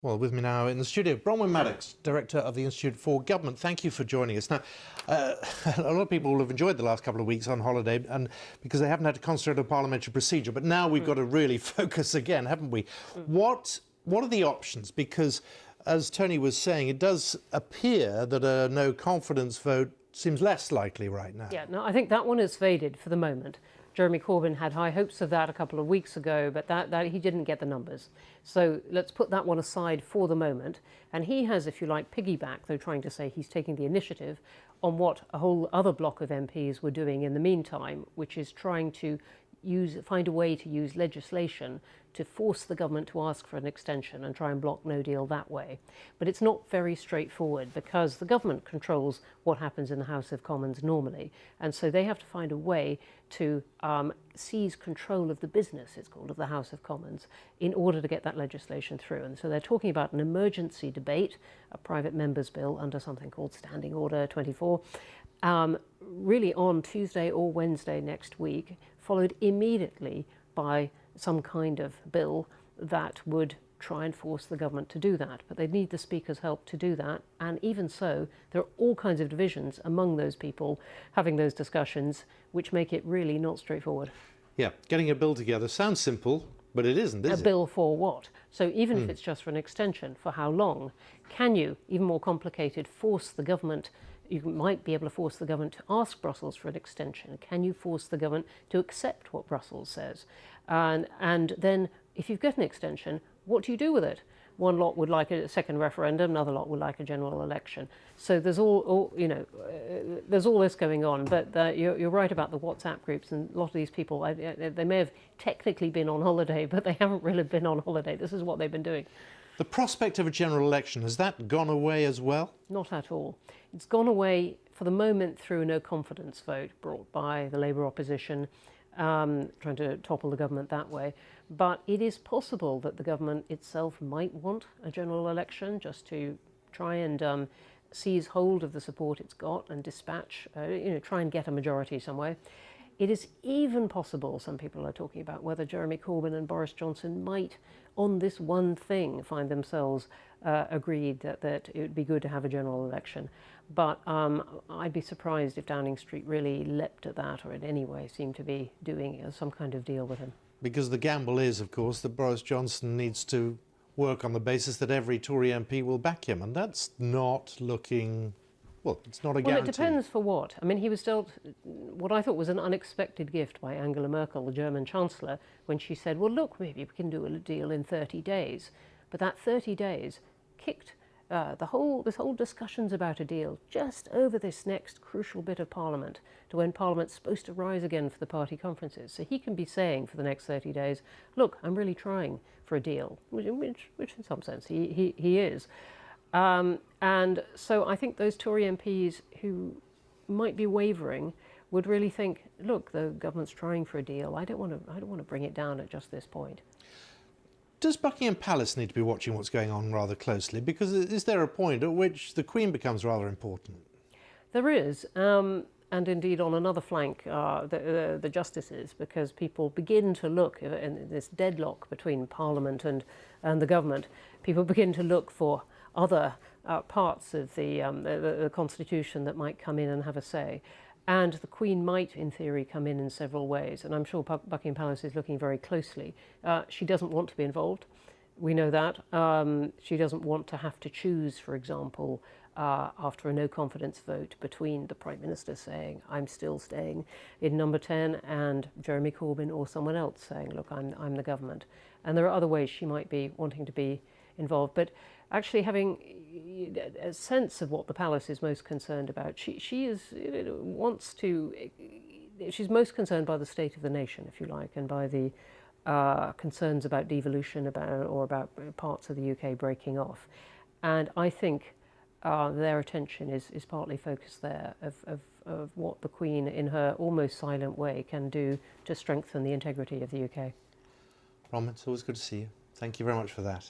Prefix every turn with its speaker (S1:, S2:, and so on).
S1: Well, with me now in the studio, Bronwen Maddox, Director of the Institute for Government. Thank you for joining us. Now, a lot of people will have enjoyed the last couple of weeks on holiday and because they haven't had to concentrate on parliamentary procedure, but now we've got to really focus again, haven't we? What are the options? Because, as Tony was saying, it does appear that a no-confidence vote seems less likely right now.
S2: Yeah, no, I think that one has faded for the moment. Jeremy Corbyn had high hopes of that a couple of weeks ago, but that he didn't get the numbers. So let's put that one aside for the moment. And he has, if you like, piggyback, though trying to say he's taking the initiative on what a whole other block of MPs were doing in the meantime, which is trying to find a way to use legislation to force the government to ask for an extension and try and block no deal that way. But it's not very straightforward because the government controls what happens in the House of Commons normally, and so they have to find a way to seize control of the business, it's called, of the House of Commons in order to get that legislation through. And so they're talking about an emergency debate, a private member's bill under something called Standing Order 24, really on Tuesday or Wednesday next week, followed immediately by some kind of bill that would try and force the government to do that. But they need the Speaker's help to do that. And even so, there are all kinds of divisions among those people having those discussions, which make it really not straightforward.
S1: Yeah, getting a bill together sounds simple, but it isn't, is it?
S2: A bill for what? So even if it's just for an extension, for how long? Can you, even more complicated, force the government? You might be able to force the government to ask Brussels for an extension. Can you force the government to accept what Brussels says? And then, if you've got an extension, what do you do with it? One lot would like a second referendum, another lot would like a general election. So there's there's all this going on. But you're right about the WhatsApp groups, and a lot of these people, they may have technically been on holiday, but they haven't really been on holiday. This is what they've been doing.
S1: The prospect of a general election, has that gone away as well?
S2: Not at all. It's gone away for the moment through a no-confidence vote brought by the Labour opposition, trying to topple the government that way. But it is possible that the government itself might want a general election just to try and seize hold of the support it's got and dispatch, try and get a majority some way. It is even possible, some people are talking about, whether Jeremy Corbyn and Boris Johnson might, on this one thing, find themselves agreed that it would be good to have a general election. But I'd be surprised if Downing Street really leapt at that or in any way seemed to be doing some kind of deal with him.
S1: Because the gamble is, of course, that Boris Johnson needs to work on the basis that every Tory MP will back him, and that's not looking... Well, it's not a guarantee.
S2: Well, it depends for what. I mean, he was dealt what I thought was an unexpected gift by Angela Merkel, the German Chancellor, when she said, well, look, maybe we can do a deal in 30 days. But that 30 days kicked this whole discussions about a deal just over this next crucial bit of Parliament to when Parliament's supposed to rise again for the party conferences. So he can be saying for the next 30 days, look, I'm really trying for a deal, which in some sense he is. And so I think those Tory MPs who might be wavering would really think, look, the government's trying for a deal. I don't want to bring it down at just this point.
S1: Does Buckingham Palace need to be watching what's going on rather closely? Because is there a point at which the Queen becomes rather important? There
S2: is, and indeed on another flank, the justices, because people begin to look in this deadlock between Parliament and the government. People begin to look for other parts of the Constitution that might come in and have a say. And the Queen might, in theory, come in several ways. And I'm sure Buckingham Palace is looking very closely. She doesn't want to be involved. We know that. She doesn't want to have to choose, for example, after a no-confidence vote between the Prime Minister saying, I'm still staying in number 10, and Jeremy Corbyn or someone else saying, look, I'm the government. And there are other ways she might be wanting to be involved. But actually having a sense of what the palace is most concerned about, she's most concerned by the state of the nation, if you like, and by the concerns about devolution or about parts of the UK breaking off. And I think their attention is partly focused there of what the Queen, in her almost silent way, can do to strengthen the integrity of the UK.
S1: Bronwen, it's always good to see you. Thank you very much for that.